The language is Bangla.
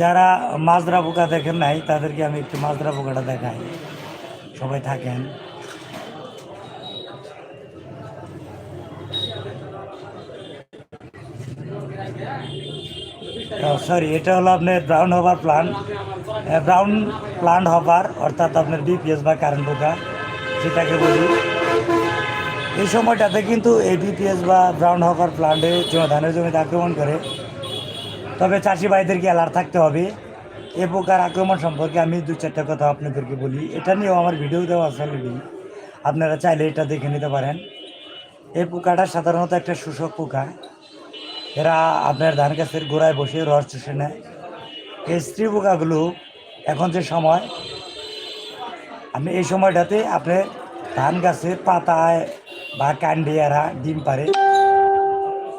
যারা মাজরা পোকা দেখেন নাই তাদেরকে আমি একটু মাজরা পোকাটা দেখাই। সবাই থাকেন। সরি, এটা হলো আপনার ব্রাউন হবার প্লান্ট। ব্রাউন প্লান্ট হবার অর্থাৎ আপনার বিপিএস বা কারেন্ট পোকা যেটাকে বলি। এই সময়টাতে কিন্তু এই বিপিএস বা ব্রাউন হবার প্লান্টে ধানের জমিতে আক্রমণ করে। তবে চাষি ভাইদেরকে অ্যালার্ট থাকতে হবে। এ পোকার আক্রমণ সম্পর্কে আমি দু চারটা কথা আপনাদেরকে বলি। এটা নিয়েও আমার ভিডিও দেওয়া আছে অলরেডি, আপনারা চাইলে এটা দেখে নিতে পারেন। এই পোকাটা সাধারণত একটা শোষক পোকা। এরা আপনার ধান গাছের গোড়ায় বসে রস চুষে নেয়। এই স্ত্রী পোকাগুলো এখন যে সময়, আপনি এই সময়টাতে আপনার ধান গাছের পাতায় বা কাণ্ডে এরা ডিম পারে।